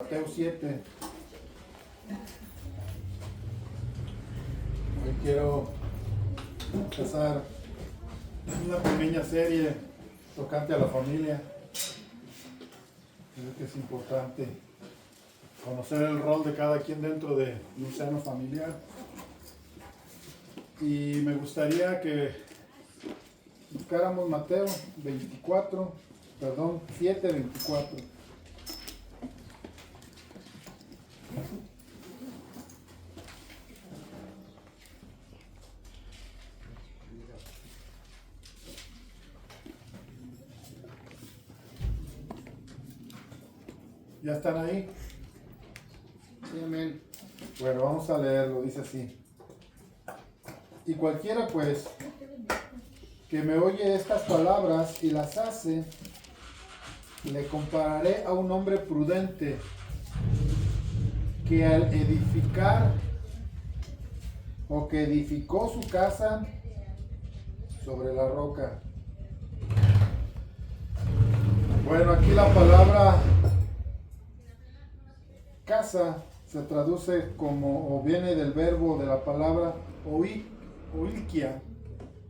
Mateo 7. Hoy quiero empezar una pequeña serie tocante a la familia. Creo que es importante conocer el rol de cada quien dentro de un seno familiar. Y me gustaría que buscáramos Mateo 7:24. ¿Ya están ahí? Sí, amén. Bueno, vamos a leerlo, dice así. Y cualquiera pues que me oye estas palabras y las hace, le compararé a un hombre prudente que al edificar o que edificó su casa sobre la roca. Bueno, aquí la palabra casa se traduce como, o viene del verbo de la palabra oilkia,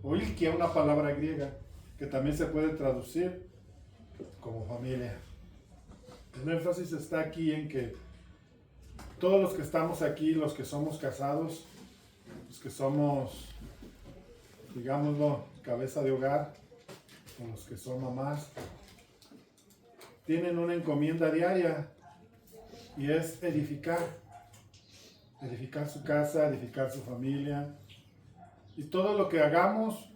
una palabra griega que también se puede traducir como familia. El énfasis está aquí en que todos los que estamos aquí, los que somos casados, los que somos, digámoslo, cabeza de hogar, o los que son mamás, tienen una encomienda diaria y es edificar su casa, edificar su familia. Y todo lo que hagamos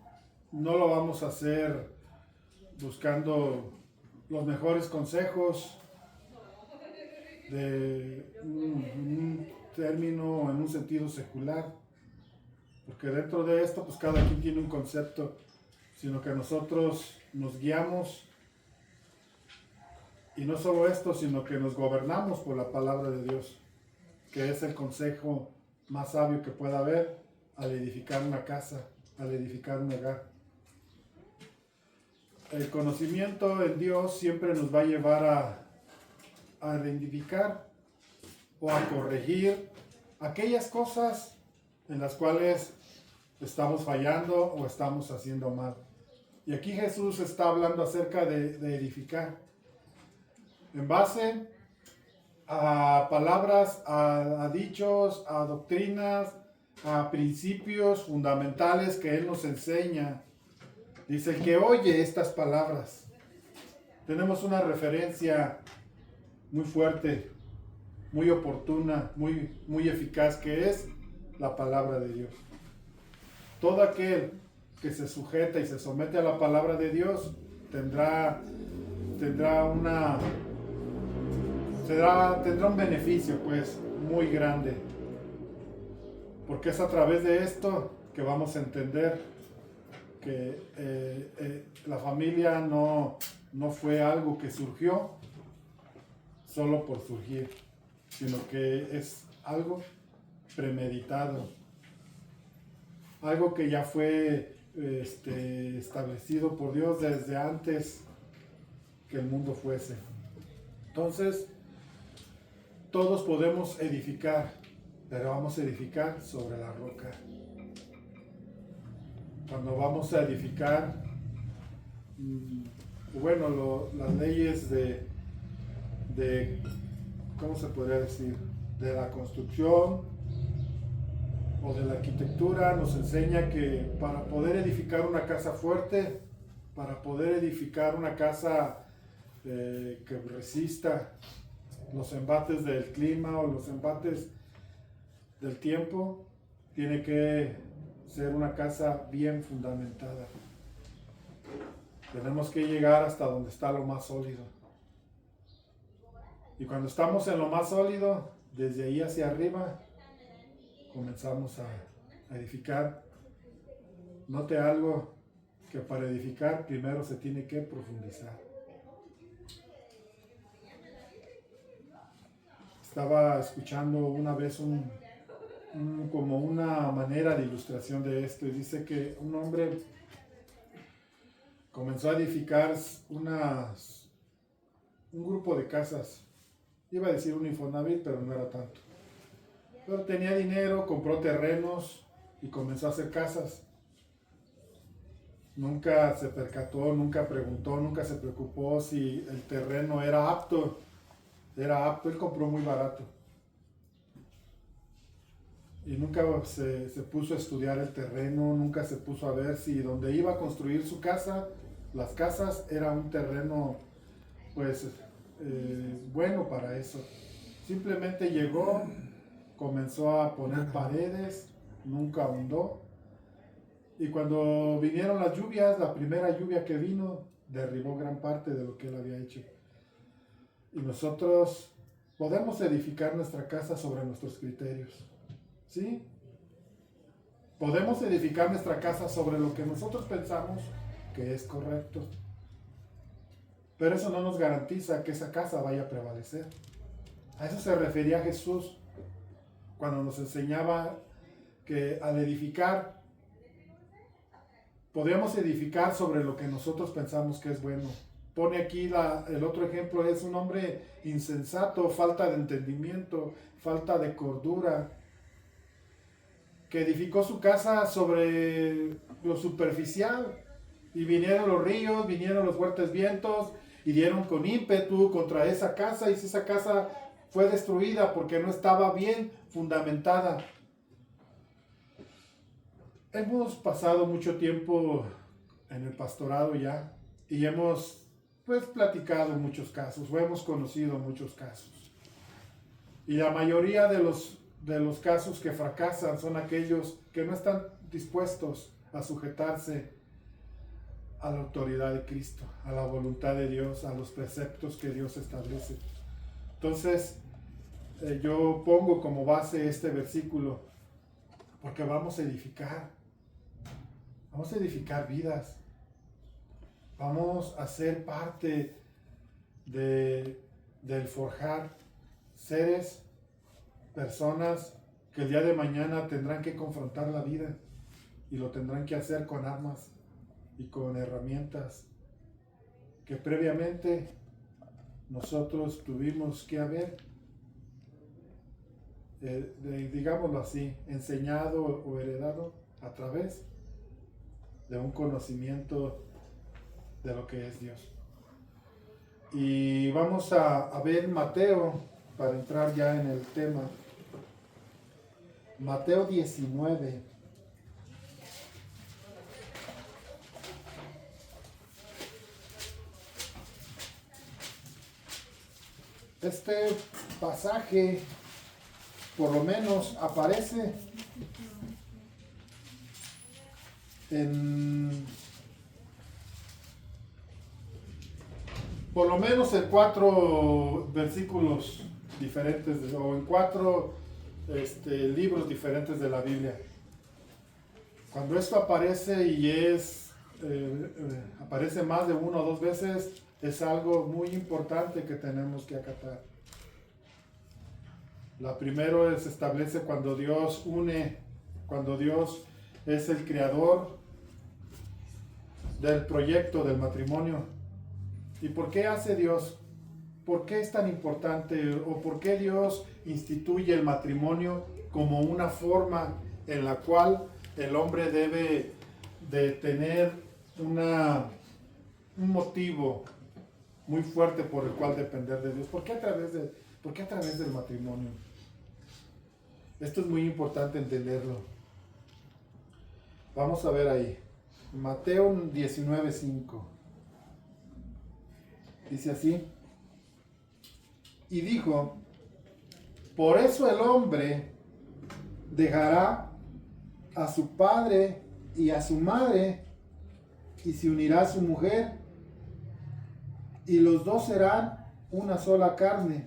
no lo vamos a hacer buscando los mejores consejos de un término, en un sentido secular, porque dentro de esto pues cada quien tiene un concepto, sino que nosotros nos guiamos, y no solo esto, sino que nos gobernamos por la palabra de Dios, que es el consejo más sabio que pueda haber al edificar una casa, al edificar un hogar. El conocimiento en Dios siempre nos va a llevar a identificar o a corregir aquellas cosas en las cuales estamos fallando o estamos haciendo mal. Y aquí Jesús está hablando acerca de edificar en base a palabras, a dichos, a doctrinas, a principios fundamentales que Él nos enseña. Dice, el que oye estas palabras. Tenemos una referencia muy fuerte, muy oportuna, muy eficaz, que es la palabra de Dios. Todo aquel que se sujeta y se somete a la palabra de Dios tendrá un beneficio pues muy grande, porque es a través de esto que vamos a entender que la familia no fue algo que surgió solo por surgir, sino que es algo premeditado, algo que ya fue establecido por Dios desde antes que el mundo fuese. Entonces, todos podemos edificar, pero vamos a edificar sobre la roca. Cuando vamos a edificar, las leyes de, ¿cómo se podría decir?, de la construcción o de la arquitectura nos enseña que para poder edificar una casa fuerte, para poder edificar una casa que resista los embates del clima o los embates del tiempo, tiene que ser una casa bien fundamentada. Tenemos que llegar hasta donde está lo más sólido. Y cuando estamos en lo más sólido, desde ahí hacia arriba, comenzamos a edificar. Note algo, que para edificar primero se tiene que profundizar. Estaba escuchando una vez como una manera de ilustración de esto, y dice que un hombre comenzó a edificar un grupo de casas Iba a decir un Infonavit, pero no era tanto. Pero tenía dinero, compró terrenos y comenzó a hacer casas. Nunca se percató, nunca preguntó, nunca se preocupó si el terreno era apto. Era apto, él compró muy barato. Y nunca se puso a estudiar el terreno, nunca se puso a ver si donde iba a construir su casa, las casas, era un terreno pues bueno para eso. Simplemente llegó, comenzó a poner paredes, nunca ahondó. Y cuando vinieron las lluvias, la primera lluvia que vino, derribó gran parte de lo que él había hecho. Y nosotros podemos edificar nuestra casa sobre nuestros criterios. ¿Sí? Podemos edificar nuestra casa sobre lo que nosotros pensamos que es correcto. Pero eso no nos garantiza que esa casa vaya a prevalecer. A eso se refería Jesús cuando nos enseñaba que al edificar, podemos edificar sobre lo que nosotros pensamos que es bueno. Pone aquí el otro ejemplo, es un hombre insensato, falta de entendimiento, falta de cordura, que edificó su casa sobre lo superficial, y vinieron los ríos, vinieron los fuertes vientos, y dieron con ímpetu contra esa casa, y esa casa fue destruida porque no estaba bien fundamentada. Hemos pasado mucho tiempo en el pastorado ya, y hemos pues platicado muchos casos, o hemos conocido muchos casos. Y la mayoría de los casos que fracasan son aquellos que no están dispuestos a sujetarse a la autoridad de Cristo, a la voluntad de Dios, a los preceptos que Dios establece. Entonces, yo pongo como base este versículo, porque vamos a edificar vidas, vamos a ser parte del forjar seres, personas que el día de mañana tendrán que confrontar la vida, y lo tendrán que hacer con armas y con herramientas que previamente nosotros tuvimos que haber, digámoslo así, enseñado o heredado a través de un conocimiento de lo que es Dios. Y vamos a ver Mateo, para entrar ya en el tema. Mateo 19. Este pasaje, por lo menos, aparece por lo menos en 4 versículos diferentes, o en 4 libros diferentes de la Biblia. Cuando esto aparece y aparece más de 1 o 2 veces, es algo muy importante que tenemos que acatar. La primera se establece cuando Dios une, cuando Dios es el creador del proyecto del matrimonio. ¿Y por qué hace Dios? ¿Por qué es tan importante? ¿O por qué Dios instituye el matrimonio como una forma en la cual el hombre debe de tener un motivo muy fuerte por el cual depender de Dios? ¿Por qué a través del matrimonio? Esto es muy importante entenderlo. Vamos a ver ahí. Mateo 19:5. Dice así. Y dijo: por eso el hombre dejará a su padre y a su madre, y se unirá a su mujer, y los dos serán una sola carne.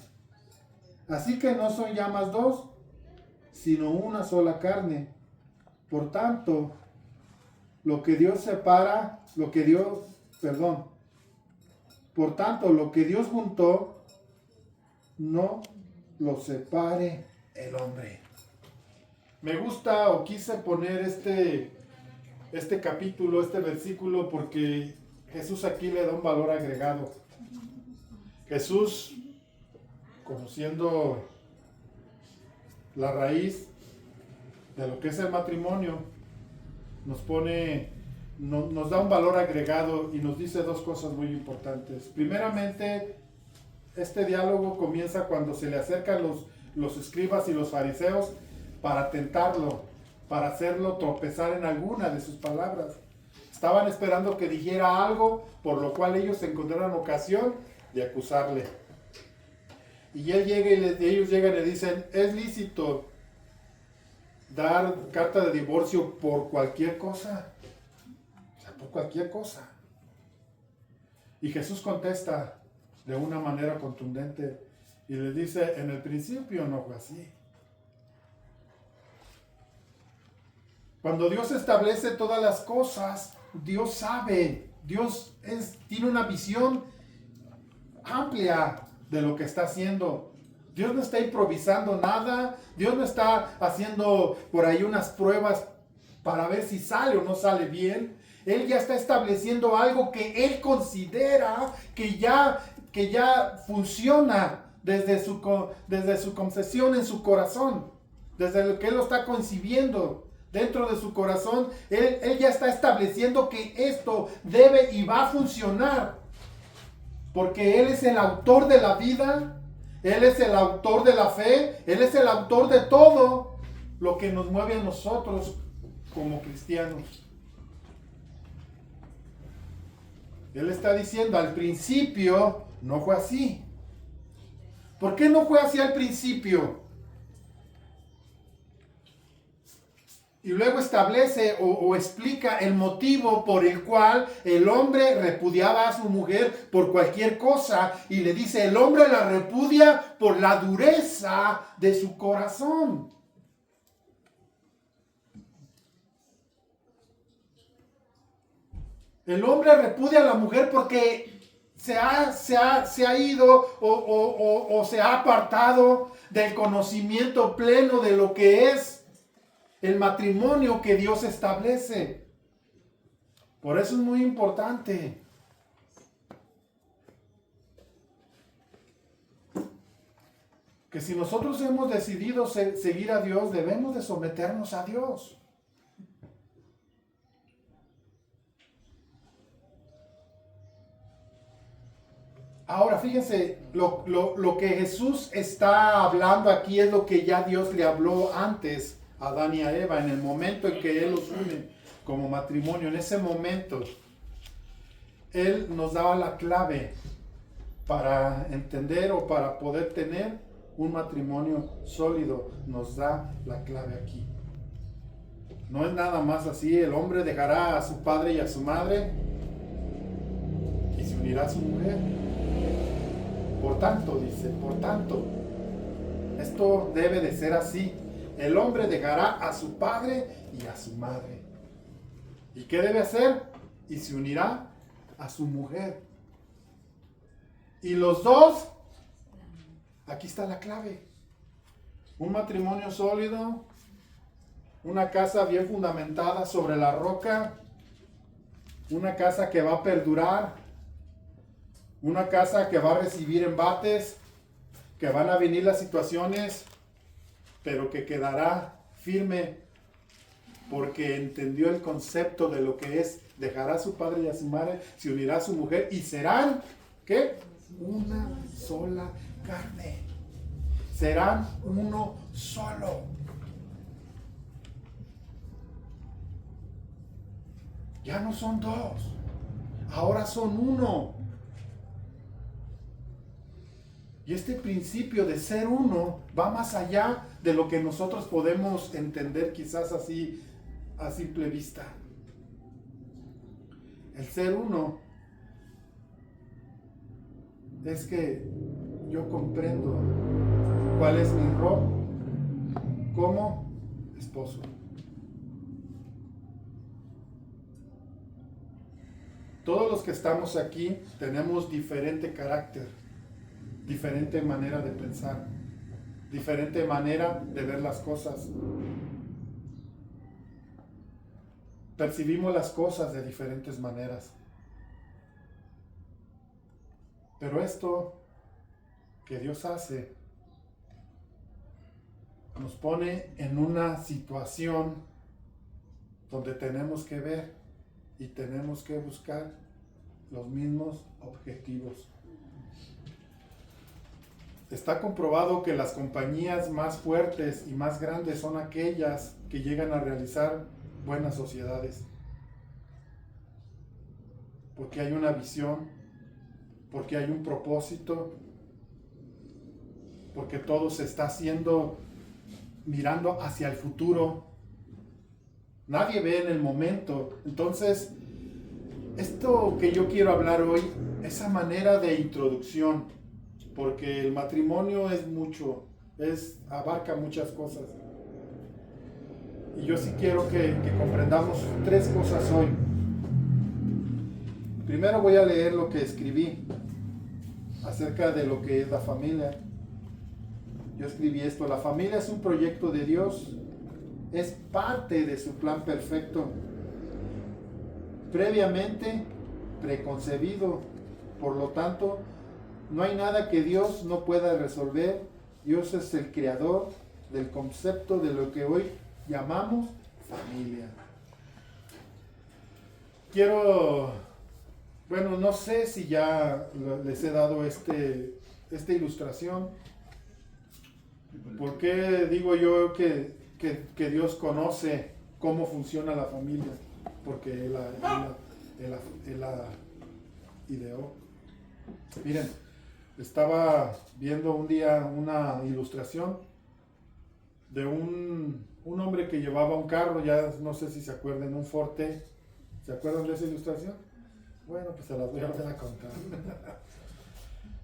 Así que no son ya más dos, sino una sola carne. Por tanto, lo que Dios juntó, no lo separe el hombre. Me gusta, o quise poner este capítulo, este versículo, porque Jesús aquí le da un valor agregado. Jesús conociendo la raíz de lo que es el matrimonio, nos da un valor agregado y nos dice dos cosas muy importantes. Primeramente, este diálogo comienza cuando se le acercan los escribas y los fariseos para tentarlo, para hacerlo tropezar en alguna de sus palabras. Estaban esperando que dijera algo por lo cual ellos encontraran ocasión de acusarle. Y él llega ellos llegan y le dicen, ¿es lícito dar carta de divorcio por cualquier cosa? O sea, por cualquier cosa. Y Jesús contesta de una manera contundente y les dice, en el principio no fue así. Cuando Dios establece todas las cosas, Dios sabe, tiene una visión amplia de lo que está haciendo. Dios no está improvisando nada, Dios no está haciendo por ahí unas pruebas para ver si sale o no sale bien. Él ya está estableciendo algo que Él considera que ya funciona desde su concepción en su corazón, desde lo que Él lo está concibiendo. Dentro de su corazón, él ya está estableciendo que esto debe y va a funcionar. Porque Él es el autor de la vida, Él es el autor de la fe, Él es el autor de todo lo que nos mueve a nosotros como cristianos. Él está diciendo, al principio no fue así. ¿Por qué no fue así al principio? Y luego establece o explica el motivo por el cual el hombre repudiaba a su mujer por cualquier cosa. Y le dice, el hombre la repudia por la dureza de su corazón. El hombre repudia a la mujer porque se ha ido o se ha apartado del conocimiento pleno de lo que es el matrimonio que Dios establece. Por eso es muy importante que si nosotros hemos decidido seguir a Dios, debemos de someternos a Dios. Ahora, fíjense, lo que Jesús está hablando aquí es lo que ya Dios le habló antes a Adán y a Eva, en el momento en que Él los une como matrimonio. En ese momento, Él nos daba la clave para entender o para poder tener un matrimonio sólido. Nos da la clave aquí. No es nada más así, el hombre dejará a su padre y a su madre y se unirá a su mujer. Por tanto, dice, esto debe de ser así. El hombre dejará a su padre y a su madre. ¿Y qué debe hacer? Y se unirá a su mujer. Y los dos, aquí está la clave. Un matrimonio sólido, una casa bien fundamentada sobre la roca, una casa que va a perdurar, una casa que va a recibir embates, que van a venir las situaciones, pero que quedará firme porque entendió el concepto de lo que es, dejará a su padre y a su madre, se unirá a su mujer y serán, ¿qué? Una sola carne. Serán uno solo. Ya no son dos, ahora son uno. Y este principio de ser uno va más allá de lo que nosotros podemos entender quizás así a simple vista. El ser uno es que yo comprendo cuál es mi rol como esposo. Todos los que estamos aquí tenemos diferente carácter, diferente manera de pensar, diferente manera de ver las cosas. Percibimos las cosas de diferentes maneras. Pero esto que Dios hace nos pone en una situación donde tenemos que ver y tenemos que buscar los mismos objetivos. Está comprobado que las compañías más fuertes y más grandes son aquellas que llegan a realizar buenas sociedades. Porque hay una visión, porque hay un propósito, porque todo se está haciendo mirando hacia el futuro. Nadie ve en el momento. Entonces, esto que yo quiero hablar hoy, esa manera de introducción, porque el matrimonio es mucho, abarca muchas cosas. Y yo sí quiero que comprendamos 3 cosas hoy. Primero voy a leer lo que escribí acerca de lo que es la familia. Yo escribí esto: la familia es un proyecto de Dios, es parte de su plan perfecto, previamente preconcebido. Por lo tanto, no hay nada que Dios no pueda resolver. Dios es el creador del concepto de lo que hoy llamamos familia. No sé si ya les he dado esta ilustración. ¿Por qué digo yo que Dios conoce cómo funciona la familia? Porque Él la ideó. Miren, estaba viendo un día una ilustración de un hombre que llevaba un carro, ya no sé si se acuerdan, un Forte. ¿Se acuerdan de esa ilustración? Bueno, pues se las voy a volver a contar.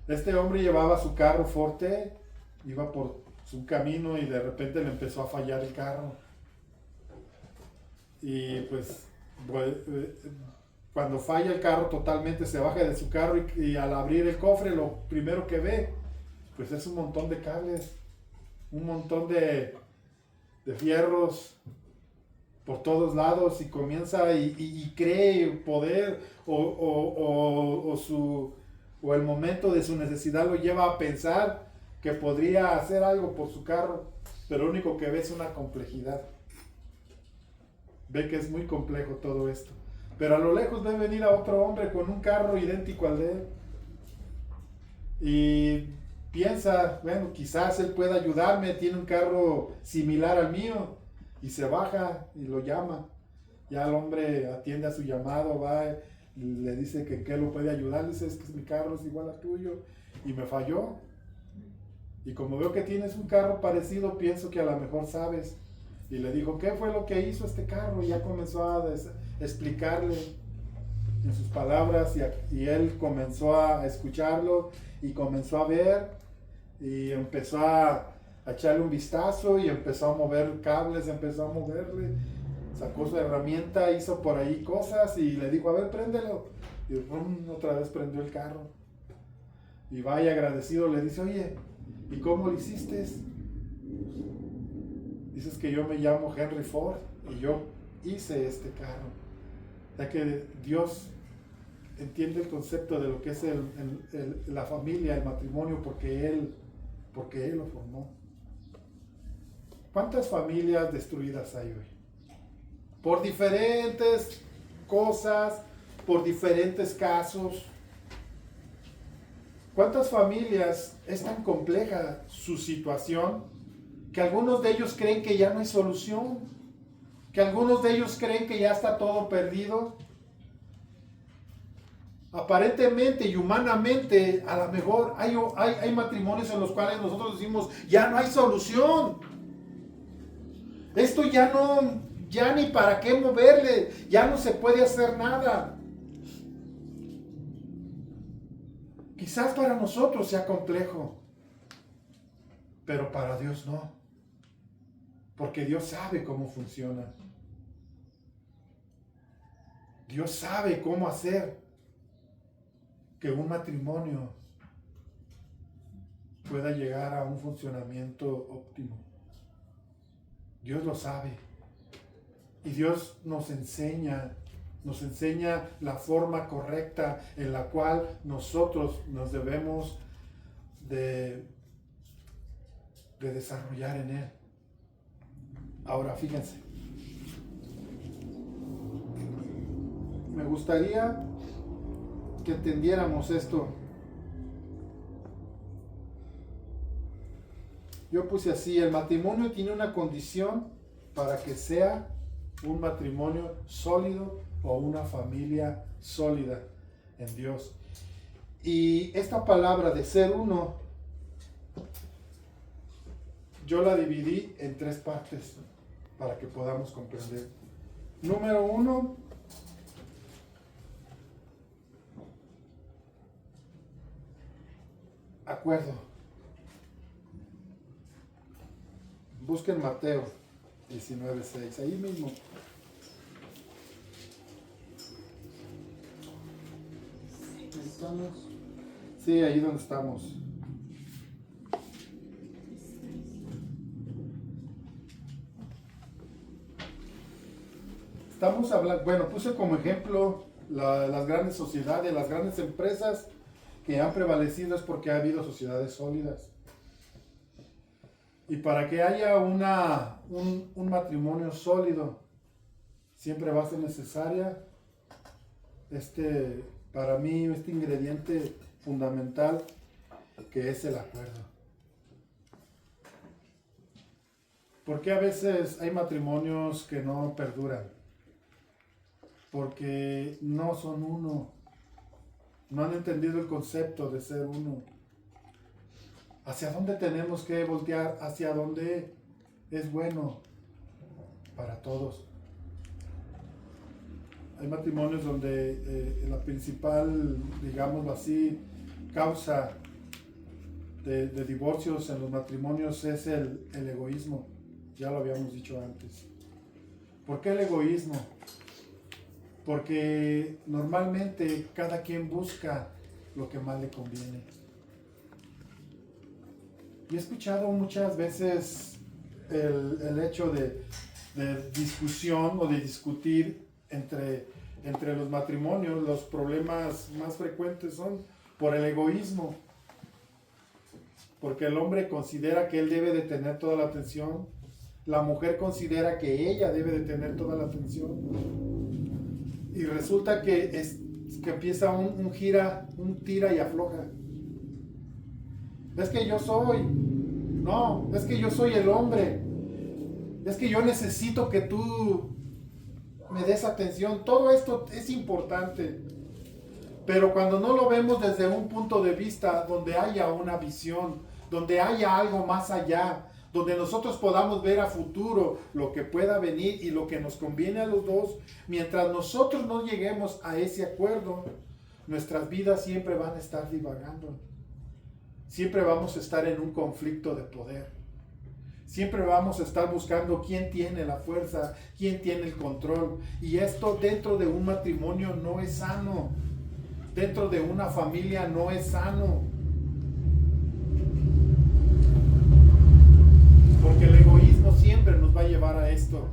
Este hombre llevaba su carro Forte, iba por su camino y de repente le empezó a fallar el carro. Y pues cuando falla el carro totalmente, se baja de su carro y al abrir el cofre lo primero que ve pues es un montón de cables, un montón de fierros por todos lados, y comienza y cree poder o el momento de su necesidad lo lleva a pensar que podría hacer algo por su carro, pero lo único que ve es una complejidad. Ve que es muy complejo todo esto, pero a lo lejos ve venir a otro hombre con un carro idéntico al de él y piensa, bueno, quizás él pueda ayudarme, tiene un carro similar al mío, y se baja y lo llama. Ya el hombre atiende a su llamado, va y le dice que lo puede ayudar. Dice: es que mi carro es igual al tuyo y me falló, y como veo que tienes un carro parecido, pienso que a lo mejor sabes. Y le dijo: ¿qué fue lo que hizo este carro? Y ya comenzó a explicarle en sus palabras, y él comenzó a escucharlo y comenzó a ver y empezó a echarle un vistazo y empezó a mover cables, empezó a moverle, sacó su herramienta, hizo por ahí cosas y le dijo: a ver, préndelo. Y otra vez prendió el carro. Y vaya agradecido, le dice: oye, ¿y cómo lo hiciste? Dices que yo me llamo Henry Ford y yo hice este carro. O sea que Dios entiende el concepto de lo que es la familia, el matrimonio, porque Él lo formó. ¿Cuántas familias destruidas hay hoy? Por diferentes cosas, por diferentes casos. ¿Cuántas familias es tan compleja su situación que algunos de ellos creen que ya no hay solución? Que algunos de ellos creen que ya está todo perdido. Aparentemente y humanamente, a lo mejor hay matrimonios en los cuales nosotros decimos: ya no hay solución. Esto ya ni para qué moverle, ya no se puede hacer nada. Quizás para nosotros sea complejo, pero para Dios no, porque Dios sabe cómo funciona. Dios sabe cómo hacer que un matrimonio pueda llegar a un funcionamiento óptimo. Dios lo sabe. Y Dios nos enseña la forma correcta en la cual nosotros nos debemos de desarrollar en Él. Ahora, fíjense. Me gustaría que entendiéramos esto. Yo puse así: el matrimonio tiene una condición para que sea un matrimonio sólido o una familia sólida en Dios. Y esta palabra de ser uno, yo la dividí en 3 partes para que podamos comprender. Número 1, acuerdo. Busquen Mateo 19:6, ahí mismo. Estamos. Sí, ahí donde estamos. Estamos hablando, bueno, puse como ejemplo las grandes sociedades, las grandes empresas que han prevalecido es porque ha habido sociedades sólidas. Y para que haya un matrimonio sólido, siempre va a ser necesaria para mí, este ingrediente fundamental que es el acuerdo. ¿Por qué a veces hay matrimonios que no perduran? Porque no son uno. No han entendido el concepto de ser uno. ¿Hacia dónde tenemos que voltear? ¿Hacia dónde es bueno para todos? Hay matrimonios donde la principal, digámoslo así, causa de divorcios en los matrimonios es el egoísmo. Ya lo habíamos dicho antes. ¿Por qué el egoísmo? Porque normalmente cada quien busca lo que más le conviene. Y he escuchado muchas veces el hecho de discusión o de discutir entre los matrimonios. Los problemas más frecuentes son por el egoísmo. Porque el hombre considera que él debe de tener toda la atención. La mujer considera que ella debe de tener toda la atención. Y resulta que empieza un tira y afloja. Es que yo soy. No, es que yo soy el hombre. Es que yo necesito que tú me des atención. Todo esto es importante. Pero cuando no lo vemos desde un punto de vista donde haya una visión, donde haya algo más allá, donde nosotros podamos ver a futuro lo que pueda venir y lo que nos conviene a los dos, mientras nosotros no lleguemos a ese acuerdo, nuestras vidas siempre van a estar divagando. Siempre vamos a estar en un conflicto de poder. Siempre vamos a estar buscando quién tiene la fuerza, quién tiene el control. Y esto dentro de un matrimonio no es sano. Dentro de una familia no es sano. Porque el egoísmo siempre nos va a llevar a esto.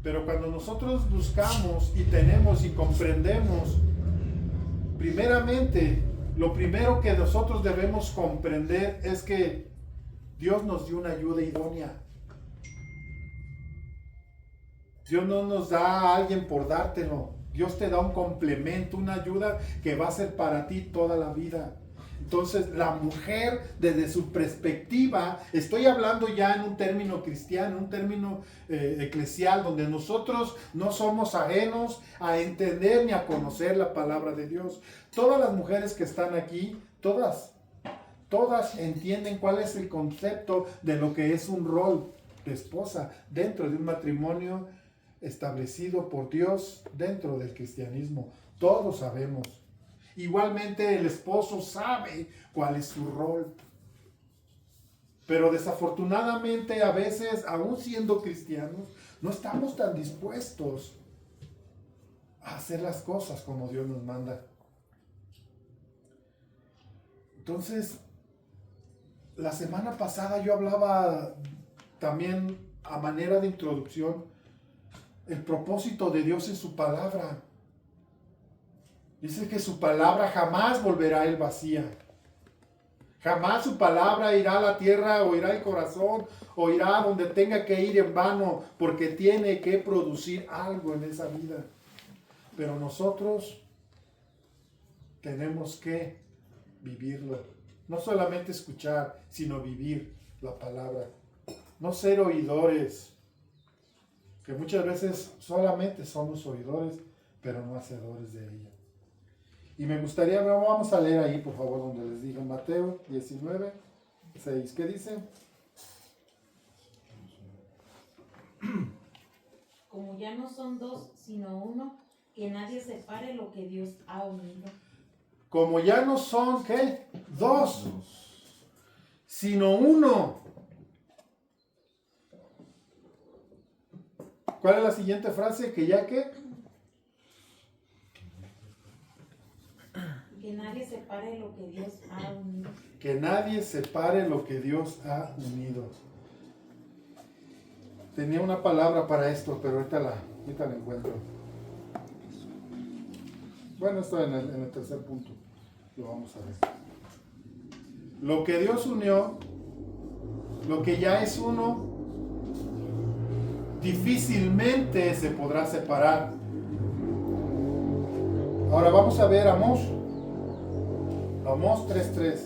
Pero cuando nosotros buscamos y tenemos y comprendemos, primeramente, lo primero que nosotros debemos comprender es que Dios nos dio una ayuda idónea. Dios no nos da a alguien por dártelo. Dios te da un complemento, una ayuda que va a ser para ti toda la vida. Entonces, la mujer, desde su perspectiva, estoy hablando ya en un término cristiano, un término eclesial, donde nosotros no somos ajenos a entender ni a conocer la palabra de Dios. Todas las mujeres que están aquí, todas entienden cuál es el concepto de lo que es un rol de esposa dentro de un matrimonio establecido por Dios dentro del cristianismo. Todos sabemos. Igualmente el esposo sabe cuál es su rol. Pero desafortunadamente a veces, aún siendo cristianos, no estamos tan dispuestos a hacer las cosas como Dios nos manda. Entonces, la semana pasada yo hablaba también a manera de introducción el propósito de Dios en su palabra. Dice que su palabra jamás volverá a él vacía. Jamás su palabra irá a la tierra o irá al corazón o irá donde tenga que ir en vano, porque tiene que producir algo en esa vida. Pero nosotros tenemos que vivirlo. No solamente escuchar, sino vivir la palabra. No ser oidores, que muchas veces solamente somos oidores, pero no hacedores de ella. Y me gustaría, vamos a leer ahí, por favor, donde les digo, Mateo 19, 6. ¿Qué dice? Como ya no son dos, sino uno, que nadie separe lo que Dios ha unido. Como ya no son, ¿qué? Dos, sino uno. ¿Cuál es la siguiente frase? Que ya que nadie separe lo que Dios ha unido. Que nadie separe lo que Dios ha unido. Tenía una palabra para esto, pero ahorita la encuentro. Bueno, esto en el tercer punto. Lo vamos a ver. Lo que Dios unió, lo que ya es uno, difícilmente se podrá separar. Ahora vamos a ver Amós 3:3.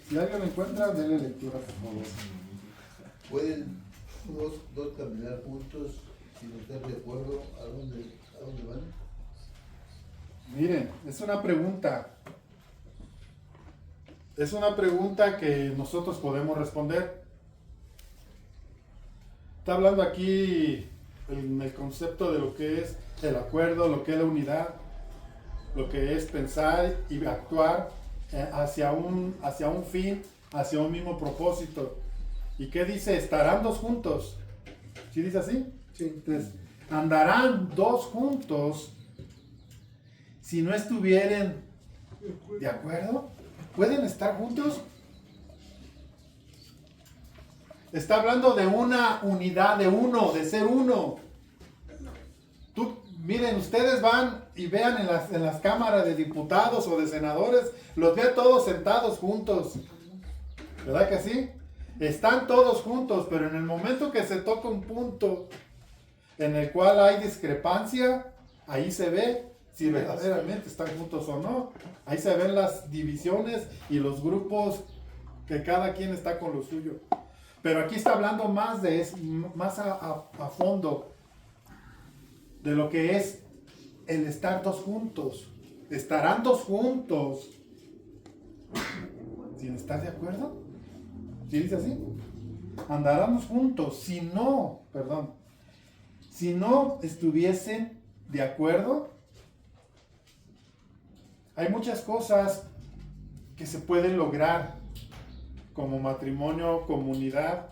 Si alguien lo encuentra, denle lectura, por favor. ¿Pueden dos caminar juntos sin estar de acuerdo a dónde van? Miren, es una pregunta. Es una pregunta que nosotros podemos responder. Está hablando aquí en el concepto de lo que es el acuerdo, lo que es la unidad, lo que es pensar y actuar hacia un fin, hacia un mismo propósito. ¿Y qué dice? Estarán dos juntos. ¿Sí dice así? Sí. Entonces, andarán dos juntos si no estuvieren de acuerdo. ¿Pueden estar juntos? Está hablando de una unidad, de uno, de ser uno. Miren, ustedes van y vean en las cámaras de diputados o de senadores, los ve todos sentados juntos. ¿Verdad que sí? Están todos juntos, pero en el momento que se toca un punto en el cual hay discrepancia, ahí se ve si verdaderamente están juntos o no. Ahí se ven las divisiones y los grupos que cada quien está con lo suyo. Pero aquí está hablando más a fondo de lo que es el estar dos juntos. Estarán dos juntos sin estar de acuerdo. ¿Sí dice así? Andarán juntos si no estuviesen de acuerdo. Hay muchas cosas que se pueden lograr como matrimonio, comunidad.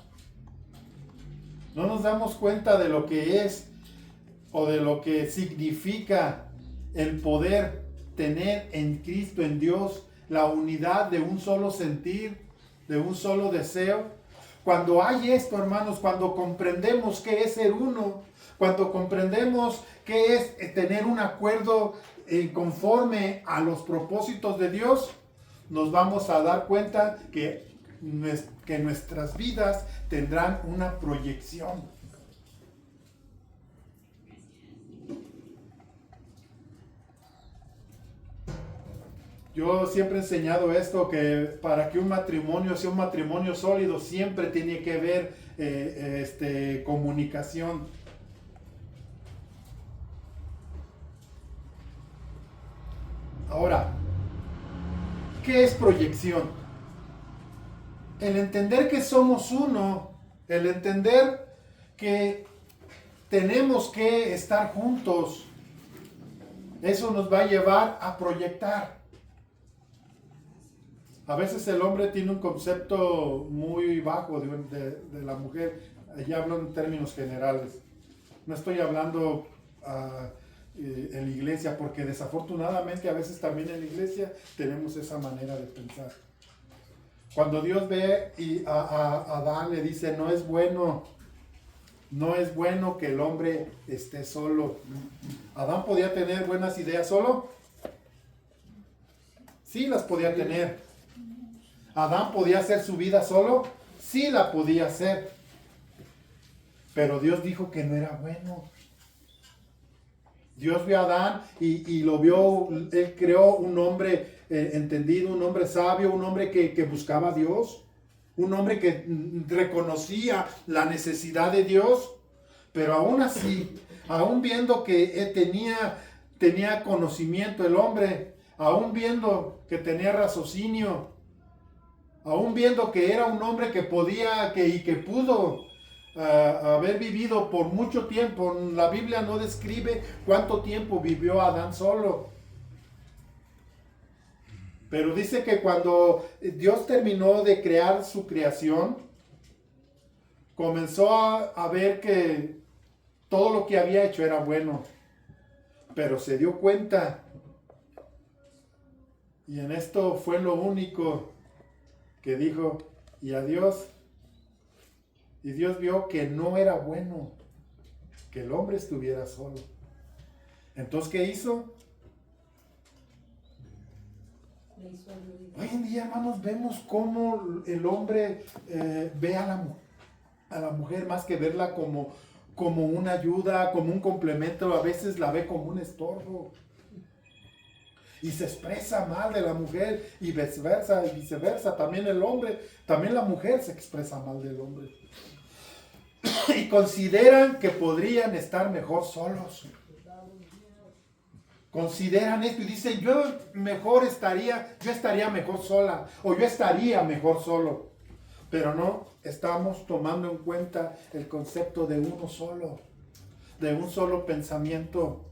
No nos damos cuenta de lo que es o de lo que significa el poder tener en Cristo, en Dios, la unidad de un solo sentir, de un solo deseo. Cuando hay esto, hermanos, cuando comprendemos qué es ser uno, cuando comprendemos qué es tener un acuerdo conforme a los propósitos de Dios, nos vamos a dar cuenta que nuestras vidas tendrán una proyección. Yo siempre he enseñado esto, que para que un matrimonio sea un matrimonio sólido, siempre tiene que haber comunicación. Ahora, ¿qué es proyección? El entender que somos uno, el entender que tenemos que estar juntos, eso nos va a llevar a proyectar. A veces el hombre tiene un concepto muy bajo de la mujer. Ya hablo en términos generales. No estoy hablando en la iglesia, porque desafortunadamente a veces también en la iglesia tenemos esa manera de pensar. Cuando Dios ve y a Adán le dice, no es bueno no es bueno que el hombre esté solo. ¿Adán podía tener buenas ideas solo? Sí, las podía tener. ¿Adán podía hacer su vida solo? Sí, la podía hacer. Pero Dios dijo que no era bueno. Dios vio a Adán y lo vio, él creó un hombre entendido, un hombre sabio, un hombre que buscaba a Dios, un hombre que reconocía la necesidad de Dios, pero aún así, aún viendo que tenía conocimiento el hombre, aún viendo que tenía raciocinio, aún viendo que era un hombre que podía y que pudo haber vivido por mucho tiempo. La Biblia no describe cuánto tiempo vivió Adán solo. Pero dice que cuando Dios terminó de crear su creación, comenzó a ver que todo lo que había hecho era bueno. Pero se dio cuenta. Y en esto fue lo único que dijo, y adiós. Y Dios vio que no era bueno que el hombre estuviera solo. Entonces, ¿qué hizo? Hoy en día, hermanos, vemos cómo el hombre ve a la mujer más que verla como una ayuda, como un complemento, a veces la ve como un estorbo. Y se expresa mal de la mujer y viceversa. También el hombre, también la mujer se expresa mal del hombre. Y consideran que podrían estar mejor solos. Consideran esto y dicen, yo estaría mejor sola, o yo estaría mejor solo. Pero no estamos tomando en cuenta el concepto de uno solo, de un solo pensamiento,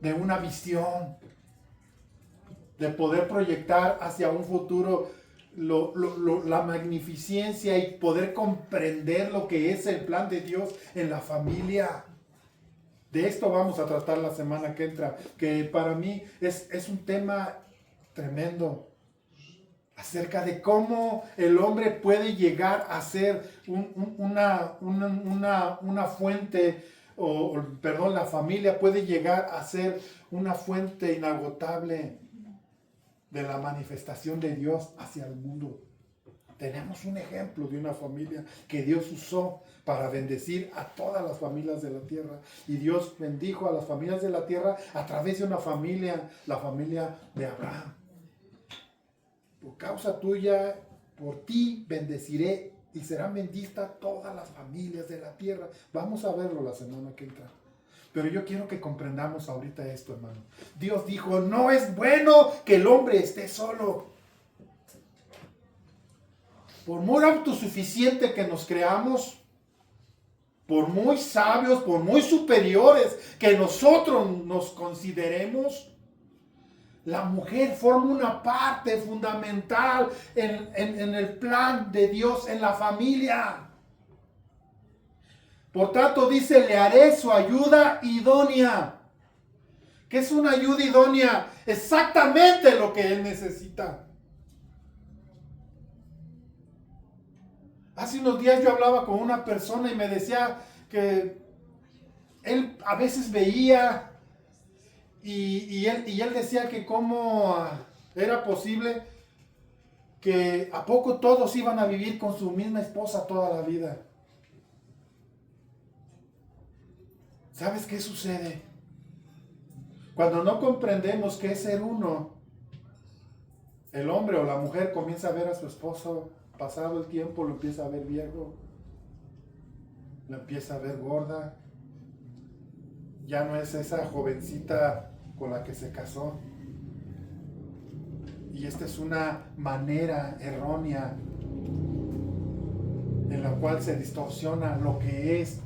de una visión, de poder proyectar hacia un futuro la magnificencia y poder comprender lo que es el plan de Dios en la familia. De esto vamos a tratar la semana que entra, que para mí es un tema tremendo, acerca de cómo el hombre puede llegar a ser una fuente, la familia puede llegar a ser una fuente inagotable de la manifestación de Dios hacia el mundo. Tenemos un ejemplo de una familia que Dios usó para bendecir a todas las familias de la tierra. Y Dios bendijo a las familias de la tierra a través de una familia, la familia de Abraham. Por causa tuya, por ti bendeciré y serán benditas todas las familias de la tierra. Vamos a verlo la semana que entra. Pero yo quiero que comprendamos ahorita esto, hermano. Dios dijo, no es bueno que el hombre esté solo. Por muy autosuficiente que nos creamos, por muy sabios, por muy superiores que nosotros nos consideremos, la mujer forma una parte fundamental en el plan de Dios en la familia. Por tanto, dice, le haré su ayuda idónea. ¿Qué es una ayuda idónea? Exactamente lo que él necesita. Hace unos días yo hablaba con una persona y me decía que él a veces veía y él decía que cómo era posible que a poco todos iban a vivir con su misma esposa toda la vida. ¿Sabes qué sucede? Cuando no comprendemos qué es ser uno, el hombre o la mujer comienza a ver a su esposo, pasado el tiempo lo empieza a ver viejo, lo empieza a ver gorda, ya no es esa jovencita con la que se casó. Y esta es una manera errónea en la cual se distorsiona lo que es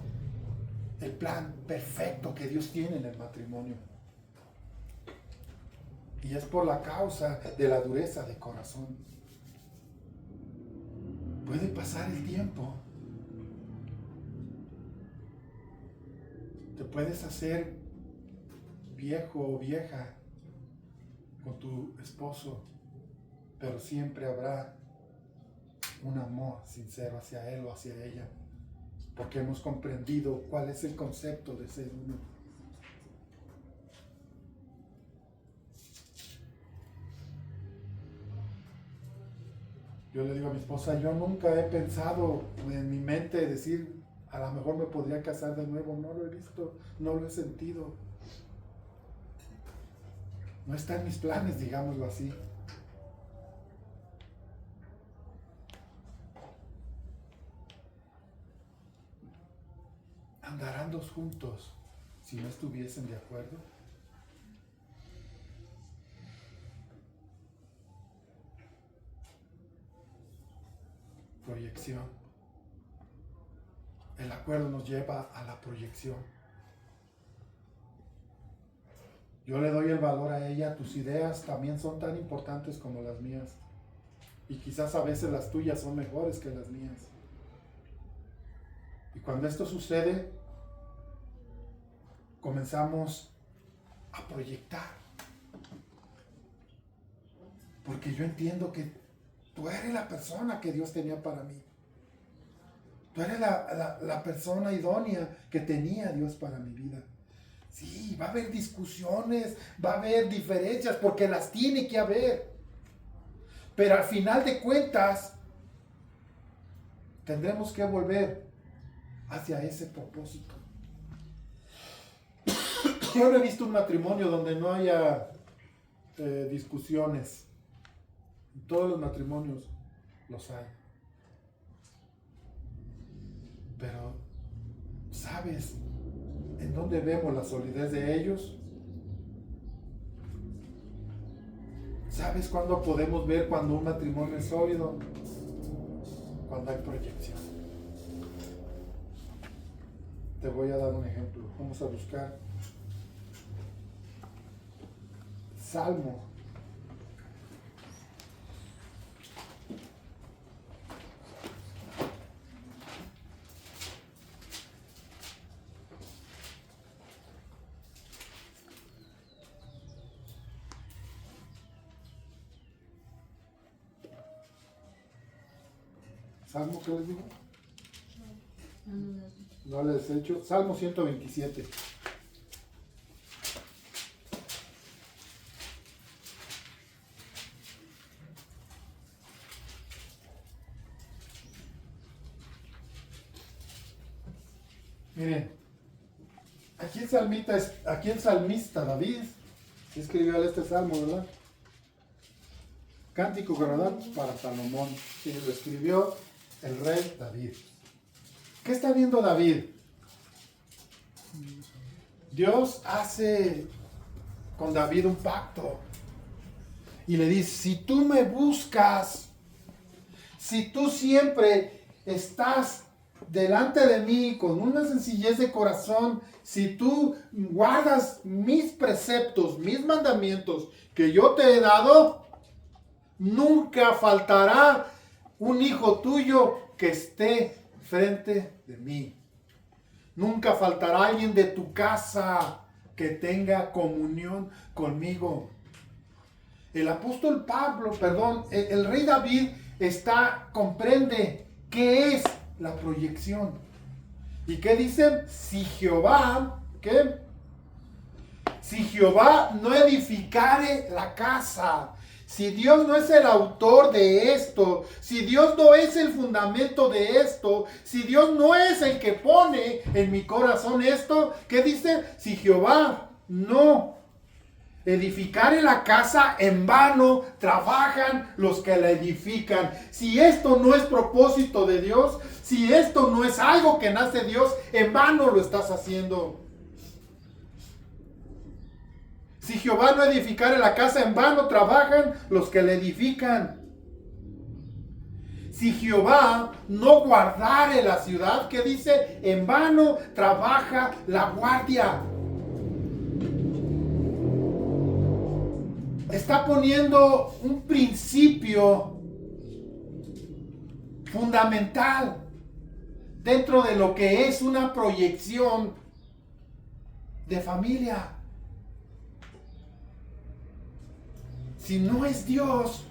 el plan perfecto que Dios tiene en el matrimonio. Y es por la causa de la dureza de corazón. Puede pasar el tiempo. Te puedes hacer viejo o vieja con tu esposo, pero siempre habrá un amor sincero hacia él o hacia ella. porque hemos comprendido cuál es el concepto de ser uno. Yo le digo a mi esposa, yo nunca he pensado en mi mente decir, a lo mejor me podría casar de nuevo. No lo he visto, no lo he sentido. No está en mis planes, digámoslo así. ¿Andarán dos juntos si no estuviesen de acuerdo? Proyección. El acuerdo nos lleva a la proyección. Yo le doy el valor a ella. Tus ideas también son tan importantes como las mías. Y quizás a veces las tuyas son mejores que las mías. Y cuando esto sucede, comenzamos a proyectar. Porque yo entiendo que tú eres la persona que Dios tenía para mí. Tú eres la persona idónea que tenía Dios para mi vida. Sí, va a haber discusiones, va a haber diferencias, porque las tiene que haber. Pero al final de cuentas, tendremos que volver hacia ese propósito. Yo no he visto un matrimonio donde no haya discusiones. En todos los matrimonios los hay. Pero, ¿sabes en dónde vemos la solidez de ellos? ¿Sabes cuándo podemos ver cuando un matrimonio es sólido? Cuando hay proyección. Te voy a dar un ejemplo. Vamos a buscar Salmo. Salmo, ¿qué les digo? No les he hecho. Salmo 127. Miren, aquí el salmista David escribió este salmo, ¿verdad? Cántico agradable para Salomón, que lo escribió el rey David. ¿Qué está viendo David? Dios hace con David un pacto y le dice, si tú me buscas, si tú siempre estás delante de mí con una sencillez de corazón, si tú guardas mis preceptos, mis mandamientos que yo te he dado, nunca faltará un hijo tuyo que esté frente de mí. Nunca faltará alguien de tu casa que tenga comunión conmigo. El apóstol el rey David comprende qué es la proyección. ¿Y qué dice? Si Jehová no edificare la casa, si Dios no es el autor de esto, si Dios no es el fundamento de esto, si Dios no es el que pone en mi corazón esto, ¿qué dice? Si Jehová no edificare la casa, en vano trabajan los que la edifican. Si esto no es propósito de Dios, si esto no es algo que nace de Dios, en vano lo estás haciendo. Si Jehová no edificare la casa, en vano trabajan los que la edifican. Si Jehová no guardare la ciudad, ¿qué dice? En vano trabaja la guardia. Está poniendo un principio fundamental dentro de lo que es una proyección de familia. Si no es Dios,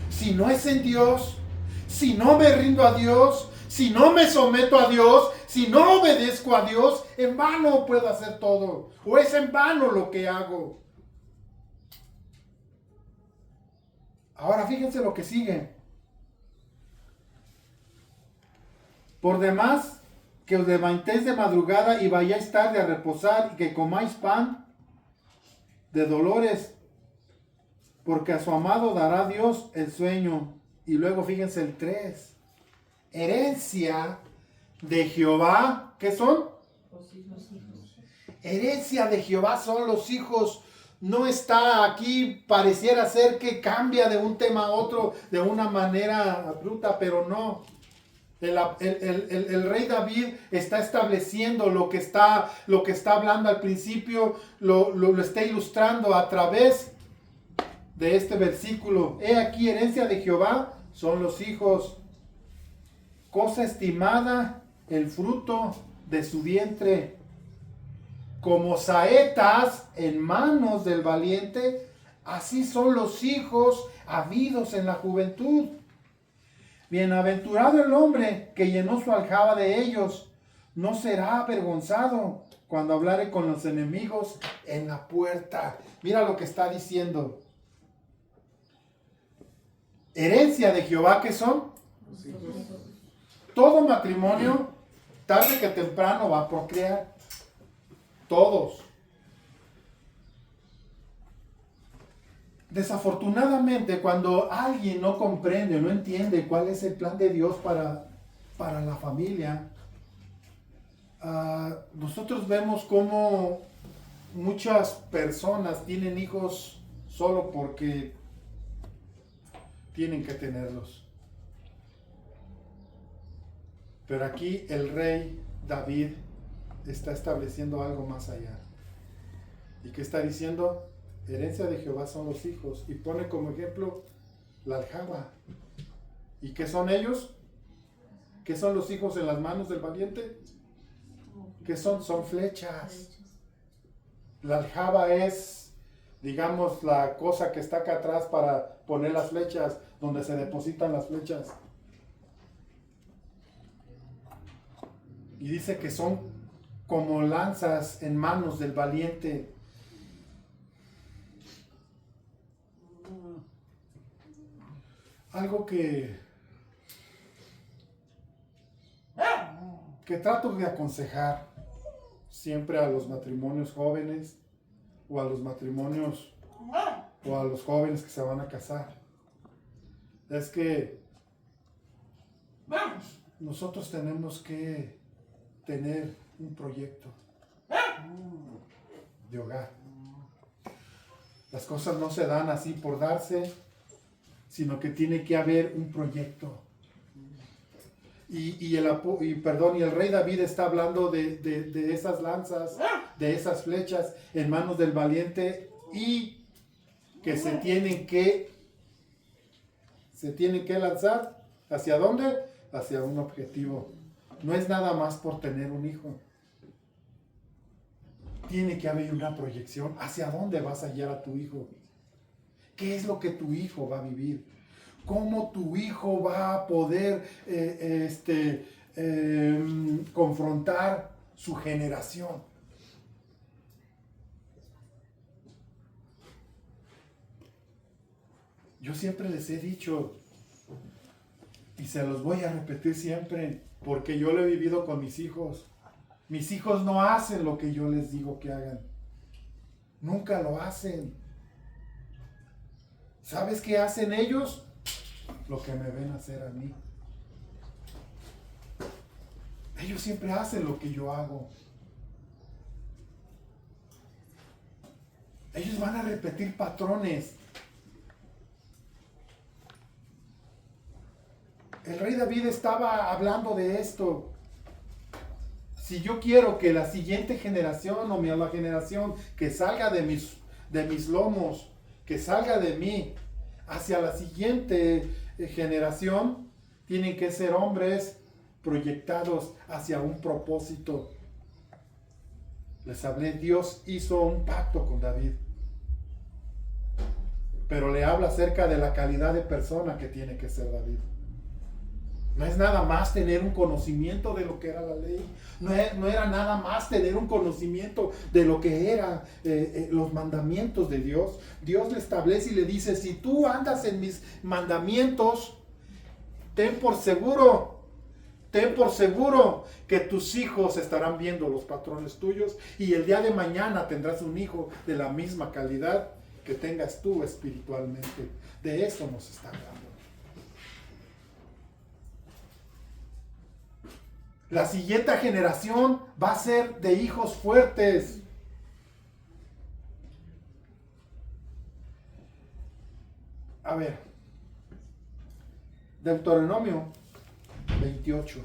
si no es en Dios, si no me rindo a Dios, si no me someto a Dios, si no obedezco a Dios, en vano puedo hacer todo. O es en vano lo que hago. Ahora fíjense lo que sigue. Por demás, que os levantéis de madrugada y vayáis tarde a reposar y que comáis pan de dolores, porque a su amado dará Dios el sueño. Y luego fíjense el 3. Herencia de Jehová, ¿qué son? Los hijos. Herencia de Jehová son los hijos. No está aquí, pareciera ser que cambia de un tema a otro de una manera bruta, pero no. El rey David está estableciendo lo que está hablando al principio, lo está ilustrando a través de este versículo. He aquí, herencia de Jehová son los hijos, cosa estimada el fruto de su vientre. Como saetas en manos del valiente, así son los hijos habidos en la juventud. Bienaventurado el hombre que llenó su aljaba de ellos, no será avergonzado cuando hablare con los enemigos en la puerta. Mira lo que está diciendo. Herencia de Jehová, ¿qué son? Todo matrimonio, tarde que temprano, va a procrear. Todos. Desafortunadamente, cuando alguien no comprende, no entiende cuál es el plan de Dios para la familia, nosotros vemos cómo muchas personas tienen hijos solo porque tienen que tenerlos. Pero aquí el rey David está estableciendo algo más allá. ¿Y qué está diciendo? Herencia de Jehová son los hijos. Y pone como ejemplo la aljaba. ¿Y qué son ellos? ¿Qué son los hijos en las manos del valiente? ¿Qué son? Son flechas. La aljaba es, digamos, la cosa que está acá atrás para poner las flechas, donde se depositan las flechas. Y dice que son como lanzas en manos del valiente. Algo que trato de aconsejar siempre a los matrimonios jóvenes o a los matrimonios o a los jóvenes que se van a casar es que nosotros tenemos que tener un proyecto de hogar. Las cosas no se dan así por darse, sino que tiene que haber un proyecto. Y el rey David está hablando de esas lanzas, de esas flechas en manos del valiente, y que se tienen que lanzar. ¿Hacia dónde? Hacia un objetivo. No es nada más por tener un hijo. Tiene que haber una proyección. ¿Hacia dónde vas a guiar a tu hijo? ¿Qué es lo que tu hijo va a vivir? ¿Cómo tu hijo va a poder confrontar su generación? Yo siempre les he dicho, y se los voy a repetir siempre, porque yo lo he vivido con mis hijos. Mis hijos no hacen lo que yo les digo que hagan. Nunca lo hacen. ¿Sabes qué hacen ellos? Lo que me ven hacer a mí. Ellos siempre hacen lo que yo hago. Ellos van a repetir patrones. El rey David estaba hablando de esto. Si yo quiero que la siguiente generación o la generación que salga de mis lomos, que salga de mí hacia la siguiente generación, tienen que ser hombres proyectados hacia un propósito. Les hablé, Dios hizo un pacto con David, pero le habla acerca de la calidad de persona que tiene que ser David. No es nada más tener un conocimiento de lo que era la ley. No era nada más tener un conocimiento de lo que eran los mandamientos de Dios. Dios le establece y le dice, si tú andas en mis mandamientos, ten por seguro que tus hijos estarán viendo los patrones tuyos y el día de mañana tendrás un hijo de la misma calidad que tengas tú espiritualmente. De eso nos está hablando. La siguiente generación va a ser de hijos fuertes. A ver, Deuteronomio 28.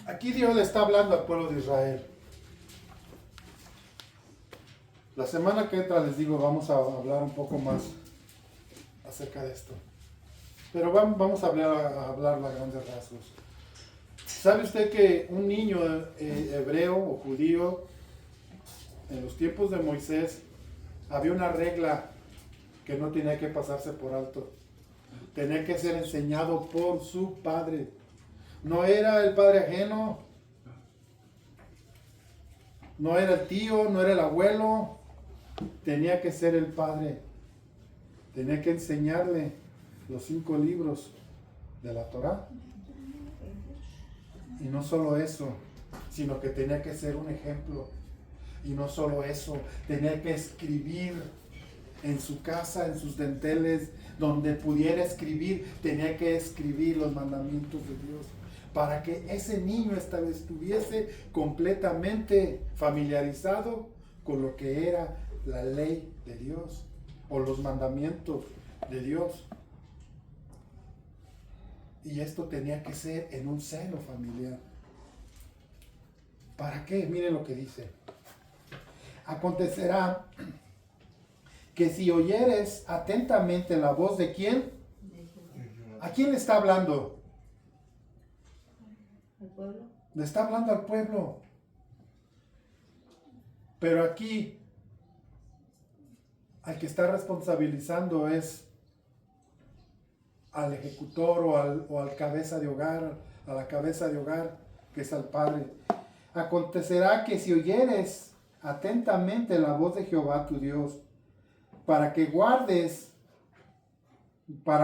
Aquí Dios le está hablando al pueblo de Israel. La semana que entra, les digo, vamos a hablar un poco más acerca de esto. Pero vamos a hablar a grandes rasgos. ¿Sabe usted que un niño hebreo o judío, en los tiempos de Moisés, había una regla que no tenía que pasarse por alto? Tenía que ser enseñado por su padre. No era el padre ajeno, no era el tío, no era el abuelo, tenía que ser el padre. Tenía que enseñarle los 5 libros de la Torá. Y no solo eso, sino que tenía que ser un ejemplo. Y no solo eso, tenía que escribir en su casa, en sus dinteles, donde pudiera escribir, tenía que escribir los mandamientos de Dios, para que ese niño estuviese completamente familiarizado con lo que era la ley de Dios o los mandamientos de Dios. Y esto tenía que ser en un seno familiar. ¿Para qué? Miren lo que dice. Acontecerá que si oyeres atentamente la voz de ¿quién? ¿A quién le está hablando? ¿Al pueblo? Le está hablando al pueblo. Pero aquí al que está responsabilizando es al ejecutor o al cabeza de hogar, a la cabeza de hogar, que es al padre. Acontecerá que si oyeres atentamente la voz de Jehová tu Dios, para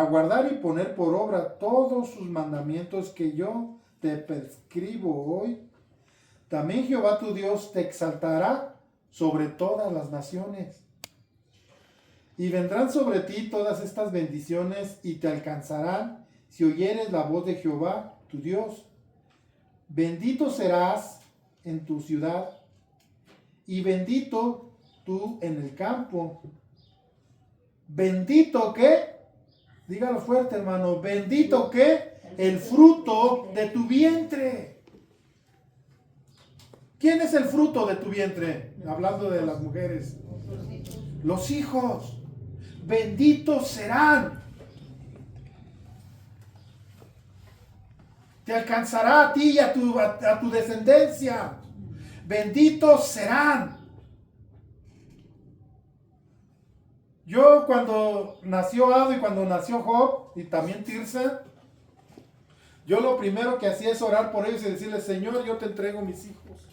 guardar y poner por obra todos sus mandamientos que yo te prescribo hoy, también Jehová tu Dios te exaltará sobre todas las naciones. Y vendrán sobre ti todas estas bendiciones y te alcanzarán si oyeres la voz de Jehová tu Dios. Bendito serás en tu ciudad y bendito tú en el campo. Bendito que, dígalo fuerte hermano, bendito que el fruto de tu vientre. ¿Quién es el fruto de tu vientre? Hablando de las mujeres. Los hijos. Benditos serán. Te alcanzará a ti y a tu descendencia. Benditos serán. Yo cuando nació Ado y cuando nació Job y también Tirsa, yo lo primero que hacía es orar por ellos y decirles, Señor, yo te entrego mis hijos.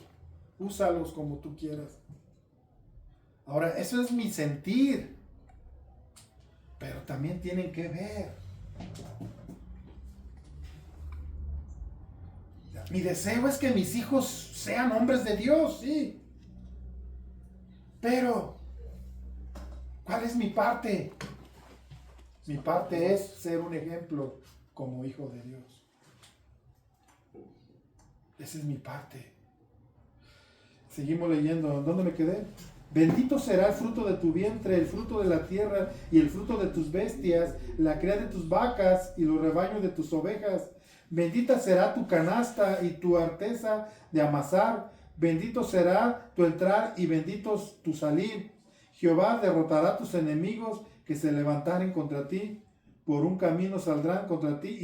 Úsalos como tú quieras. Ahora, eso es mi sentir. Pero también tienen que ver. Mi deseo es que mis hijos sean hombres de Dios, sí. Pero, ¿cuál es mi parte? Mi parte es ser un ejemplo como hijo de Dios. Esa es mi parte. Seguimos leyendo. ¿Dónde me quedé? Bendito será el fruto de tu vientre, el fruto de la tierra y el fruto de tus bestias, la cría de tus vacas y los rebaños de tus ovejas. Bendita será tu canasta y tu arteza de amasar, Bendito será tu entrar y bendito tu salir. Jehová derrotará a tus enemigos que se levantaren contra ti. Por un camino saldrán contra ti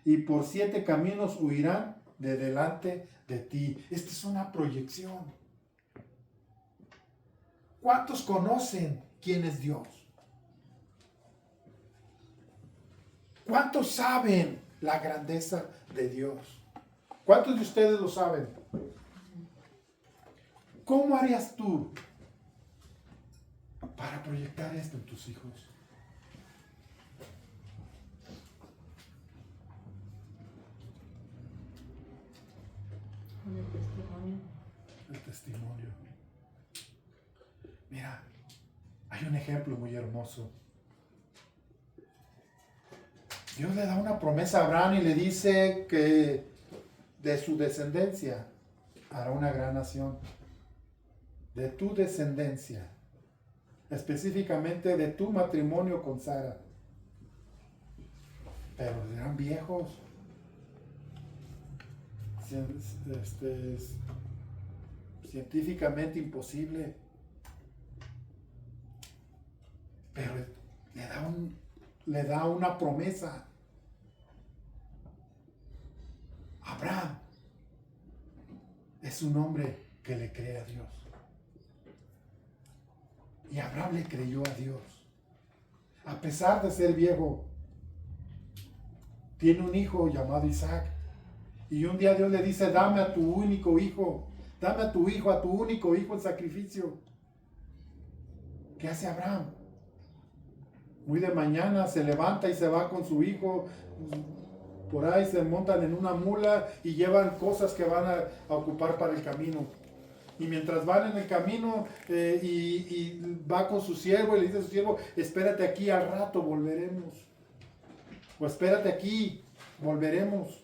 y por 7 caminos huirán de delante de ti. Esta es una proyección. ¿Cuántos conocen quién es Dios? ¿Cuántos saben la grandeza de Dios? ¿Cuántos de ustedes lo saben? ¿Cómo harías tú para proyectar esto en tus hijos? Con el testimonio. El testimonio. Mira, hay un ejemplo muy hermoso. Dios le da una promesa a Abraham y le dice que de su descendencia hará una gran nación. De tu descendencia. Específicamente de tu matrimonio con Sara. Pero eran viejos. Científicamente imposible. Pero le da una promesa. Abraham es un hombre que le cree a Dios. Y Abraham le creyó a Dios. A pesar de ser viejo, tiene un hijo llamado Isaac. Y un día Dios le dice, dame a tu único hijo. Dame a tu único hijo en sacrificio. ¿Qué hace Abraham? Muy de mañana se levanta y se va con su hijo. Por ahí se montan en una mula y llevan cosas que van a ocupar para el camino. Y mientras van en el camino y va con su siervo y le dice a su siervo, espérate aquí, al rato volveremos. O espérate aquí, volveremos.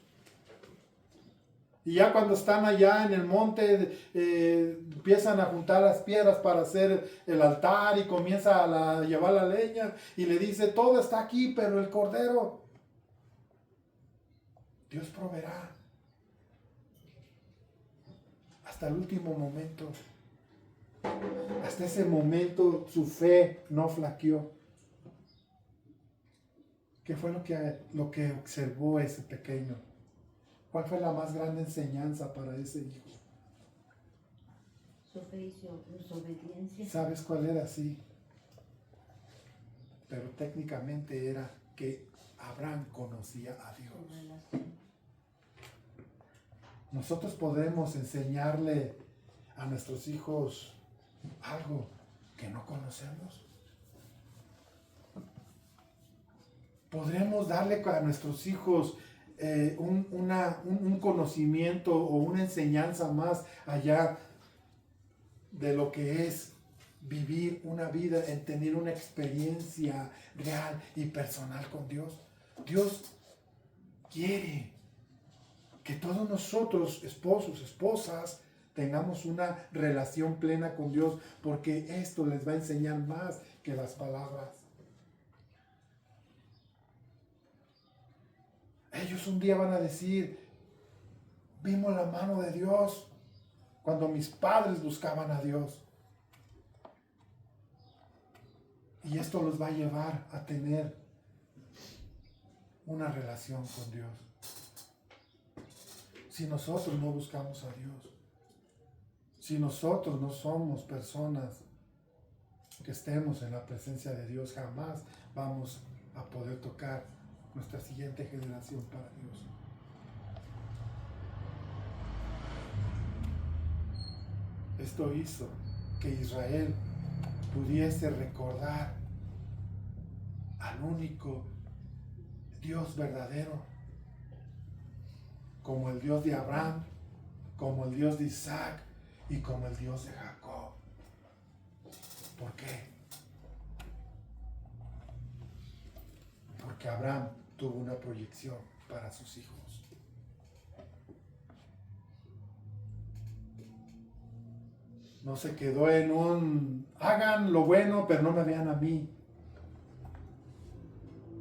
Y ya cuando están allá en el monte, empiezan a juntar las piedras para hacer el altar y comienza a llevar la leña. Y le dice, todo está aquí, pero el cordero, Dios proveerá. Hasta el último momento. Hasta ese momento su fe no flaqueó. ¿Qué fue lo que observó ese pequeño? ¿Cuál fue la más grande enseñanza para ese hijo? Su fe y su obediencia. ¿Sabes cuál era? Sí. Pero técnicamente era que Abraham conocía a Dios. Nosotros podemos enseñarle a nuestros hijos algo que no conocemos. Podremos darle a nuestros hijos un conocimiento o una enseñanza más allá de lo que es vivir una vida, en tener una experiencia real y personal con Dios. Dios quiere que todos nosotros, esposos, esposas, tengamos una relación plena con Dios, porque esto les va a enseñar más que las palabras. Ellos un día van a decir, vimos la mano de Dios cuando mis padres buscaban a Dios. Y esto los va a llevar a tener una relación con Dios. Si nosotros no buscamos a Dios, si nosotros no somos personas que estemos en la presencia de Dios, jamás vamos a poder tocar nuestra siguiente generación para Dios. Esto hizo que Israel pudiese recordar al único Dios verdadero, como el Dios de Abraham, como el Dios de Isaac y como el Dios de Jacob. ¿Por qué? Porque Abraham tuvo una proyección para sus hijos. No se quedó en un, hagan lo bueno, pero no me vean a mí.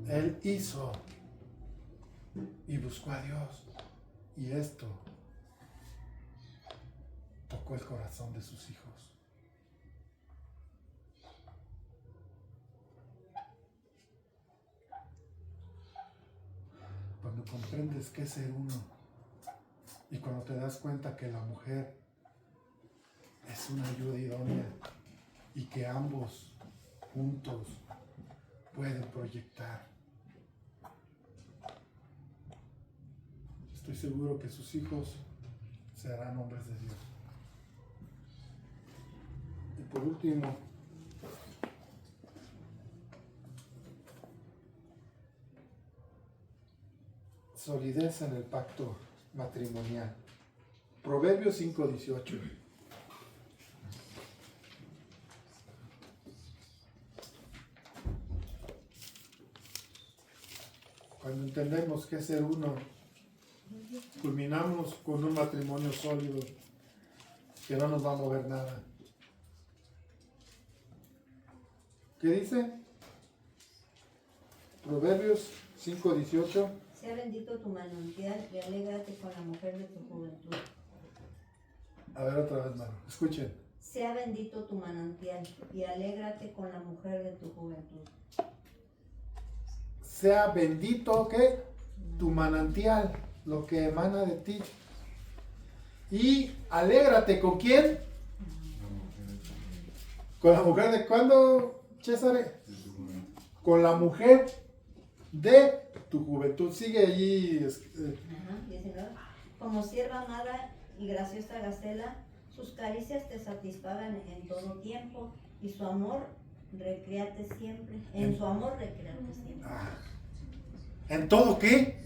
Él hizo y buscó a Dios. Y esto tocó el corazón de sus hijos. Cuando comprendes qué es ser uno y cuando te das cuenta que la mujer es una ayuda idónea y que ambos juntos pueden proyectar. Estoy seguro que sus hijos serán hombres de Dios. Y por último, solidez en el pacto matrimonial. Proverbios 5:18. Cuando entendemos que es ser uno, culminamos con un matrimonio sólido que no nos va a mover nada. ¿Qué dice? Proverbios 5:18. Sea bendito tu manantial y alégrate con la mujer de tu juventud. A ver otra vez, mano. Escuchen. Sea bendito tu manantial y alégrate con la mujer de tu juventud. Sea bendito, ¿qué? Tu manantial, lo que emana de ti. Y alégrate, ¿con quién? ¿Con la mujer de cuándo, César? Con la mujer de tu juventud. Sigue allí. 19. Como sierva amada y graciosa Gacela, sus caricias te satisfagan en todo tiempo y su amor recréate siempre. En su amor recréate siempre. ¿En todo qué?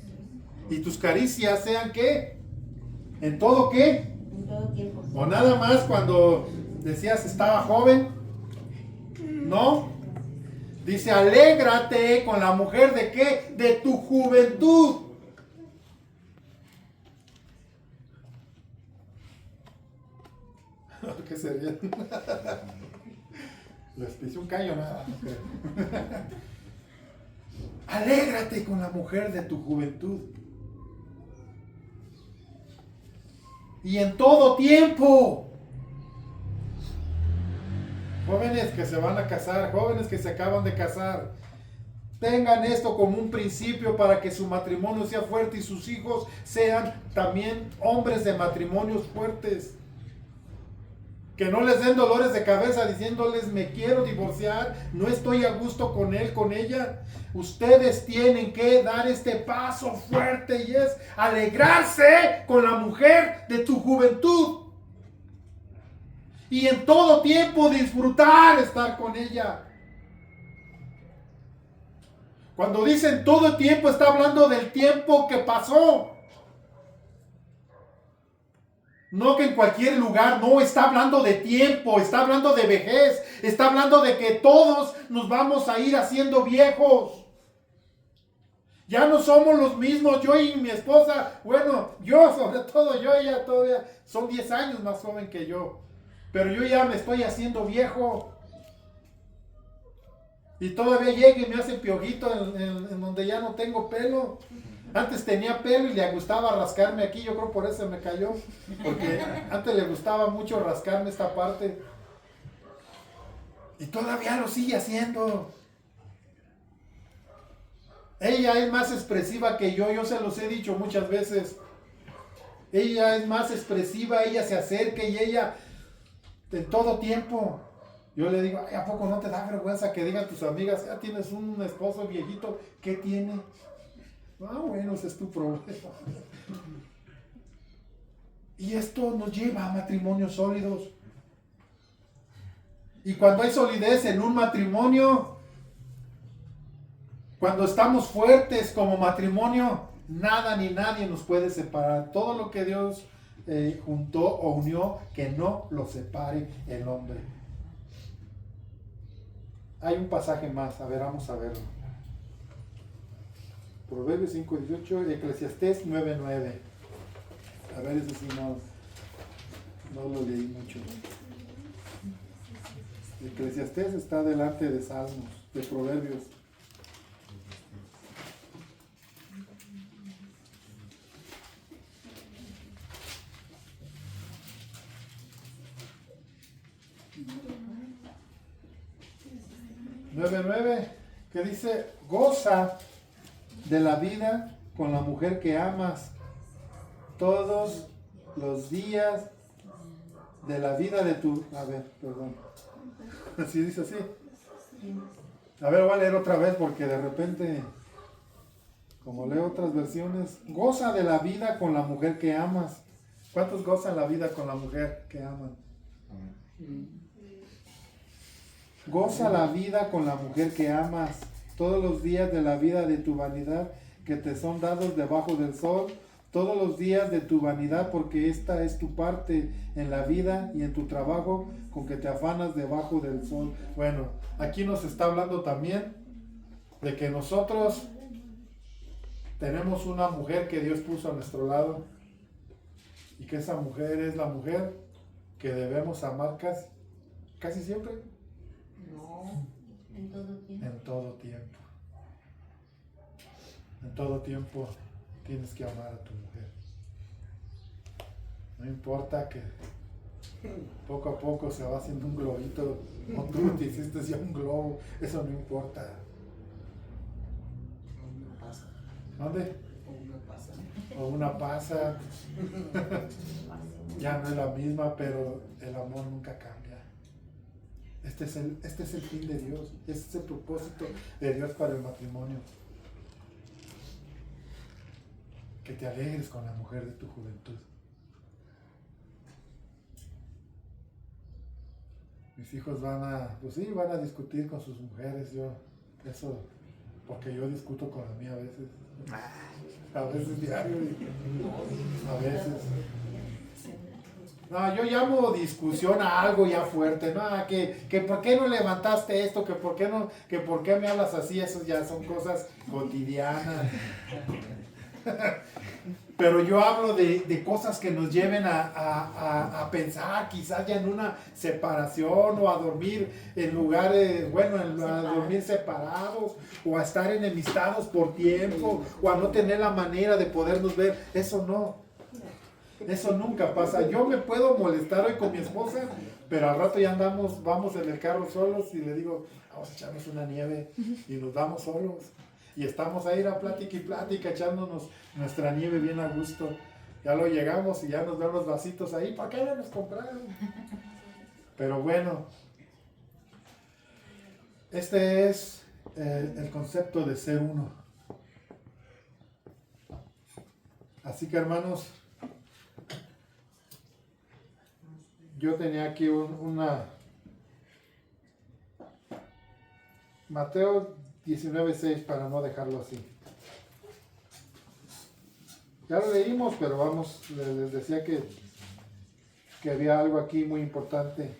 ¿Y tus caricias sean qué? ¿En todo qué? En todo tiempo. ¿O nada más cuando decías estaba joven? ¿No? Dice, alégrate con la mujer de qué? De tu juventud. ¿Qué sería? Les pise un callo, nada. Alégrate con la mujer de tu juventud. Y en todo tiempo. Jóvenes que se van a casar, jóvenes que se acaban de casar, tengan esto como un principio para que su matrimonio sea fuerte y sus hijos sean también hombres de matrimonios fuertes. Que no les den dolores de cabeza diciéndoles me quiero divorciar, no estoy a gusto con él, con ella. Ustedes tienen que dar este paso fuerte y es alegrarse con la mujer de tu juventud. Y en todo tiempo disfrutar estar con ella. Cuando dicen todo tiempo está hablando del tiempo que pasó. No que en cualquier lugar, no, está hablando de tiempo, está hablando de vejez, está hablando de que todos nos vamos a ir haciendo viejos. Ya no somos los mismos, yo y mi esposa, bueno, yo sobre todo, yo ella todavía son 10 años más joven que yo, pero yo ya me estoy haciendo viejo. Y todavía llega y me hace piojito en donde ya no tengo pelo. Antes tenía pelo y le gustaba rascarme aquí, yo creo por eso me cayó. Porque antes le gustaba mucho rascarme esta parte. Y todavía lo sigue haciendo. Ella es más expresiva que yo se los he dicho muchas veces. Ella es más expresiva, ella se acerca y ella en todo tiempo. Yo le digo, ¿a poco no te da vergüenza que digan tus amigas, ya tienes un esposo viejito? ¿Qué tiene? Bueno, ese es tu problema. Y esto nos lleva a matrimonios sólidos. Y cuando hay solidez en un matrimonio, cuando estamos fuertes como matrimonio, nada ni nadie nos puede separar. Todo lo que Dios juntó o unió, que no lo separe el hombre. Hay un pasaje más, a ver, vamos a verlo. Proverbios 5:18 y Eclesiastés 9:9. A ver, eso sí no lo leí mucho. Eclesiastés está delante de Salmos, de Proverbios. 9:9, que dice, goza de la vida con la mujer que amas todos los días de la vida de tu... A ver, perdón. Así dice así. A ver, voy a leer otra vez porque de repente, como leo otras versiones, goza de la vida con la mujer que amas. ¿Cuántos gozan la vida con la mujer que aman? Goza la vida con la mujer que amas todos los días de la vida de tu vanidad que te son dados debajo del sol, todos los días de tu vanidad, porque esta es tu parte en la vida y en tu trabajo con que te afanas debajo del sol. Bueno, aquí nos está hablando también de que nosotros tenemos una mujer que Dios puso a nuestro lado y que esa mujer es la mujer que debemos amar casi siempre. No. En todo tiempo. En todo tiempo. En todo tiempo tienes que amar a tu mujer. No importa que poco a poco se va haciendo un globito, o tú te hiciste ya un globo, eso no importa. ¿Dónde? O una pasa. Ya no es la misma, pero el amor nunca cambia. Este es el fin de Dios, este es el propósito de Dios para el matrimonio. Que te alegres con la mujer de tu juventud. Mis hijos van a discutir con sus mujeres, porque yo discuto con la mía a veces diario, a veces. No, yo llamo discusión a algo ya fuerte, no, que por qué no levantaste esto, que por qué me hablas así, eso ya son cosas cotidianas. Pero yo hablo de cosas que nos lleven a pensar quizás ya en una separación o a dormir en lugares, a dormir separados o a estar enemistados por tiempo o a no tener la manera de podernos ver. Eso nunca pasa. Yo me puedo molestar hoy con mi esposa, pero al rato ya vamos en el carro solos y le digo, vamos a echarnos una nieve y nos vamos solos. Y estamos ahí a plática y plática, echándonos nuestra nieve bien a gusto. Ya lo llegamos y ya nos dan los vasitos ahí. ¿Para qué no nos compraron? Pero bueno, este es el concepto de ser uno. Así que hermanos, yo tenía aquí una Mateo 19:6 para no dejarlo así. Ya lo leímos, pero les decía que había algo aquí muy importante.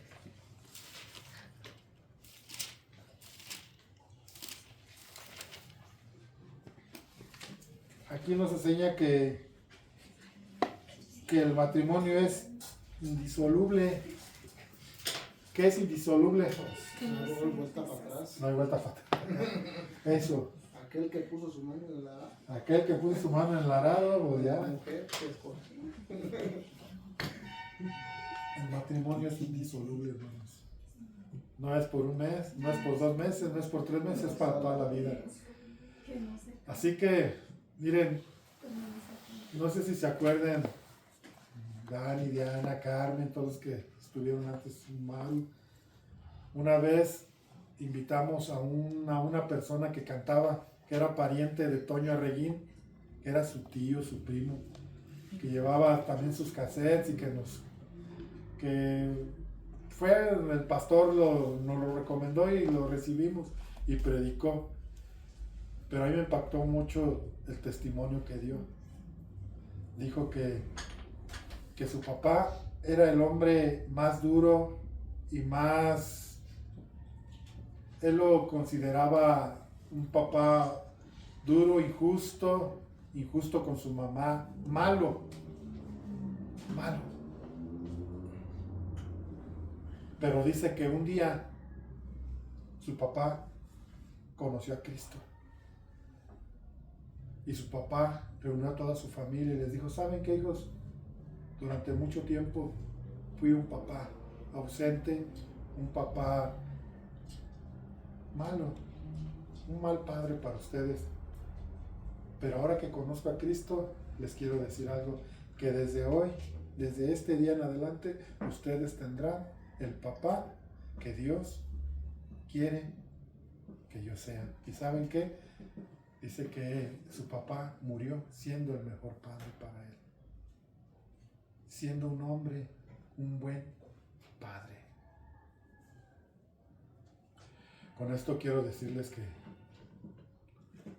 Aquí nos enseña que el matrimonio es indisoluble. ¿Qué es indisoluble? No hay vuelta para atrás. No hay vuelta para atrás. Eso. Aquel que puso su mano en la Aquel que puso su mano en el arado, o ya. mujer que escogió. El matrimonio es indisoluble, hermanos. No es por un mes, no es por 2 meses, no es por 3 meses, es para toda la vida. Así que, miren, no sé si se acuerdan, Dani, Diana, Carmen, todos los que estuvieron antes, Maru. Una vez invitamos a una persona que cantaba, que era pariente de Toño Arreguín, que era su tío, su primo, que llevaba también sus cassettes y que fue el pastor, nos lo recomendó y lo recibimos y predicó. Pero a mí me impactó mucho el testimonio que dio. Dijo que su papá era el hombre más duro y más... Él lo consideraba un papá duro, injusto con su mamá, malo. Pero dice que un día su papá conoció a Cristo. Y su papá reunió a toda su familia y les dijo, ¿saben qué, hijos? Durante mucho tiempo fui un papá ausente, un papá malo, un mal padre para ustedes. Pero ahora que conozco a Cristo, les quiero decir algo, que desde hoy, desde este día en adelante, ustedes tendrán el papá que Dios quiere que yo sea. ¿Y saben qué? Dice que su papá murió siendo el mejor padre para él, siendo un hombre, un buen padre. Con esto quiero decirles que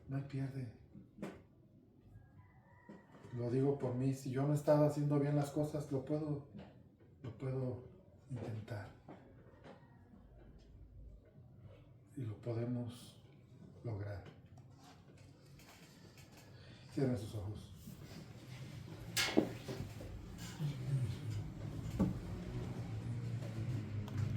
no hay pierde. Lo digo por mí, si yo no estaba haciendo bien las cosas, lo puedo intentar. Y lo podemos lograr. Cierren sus ojos.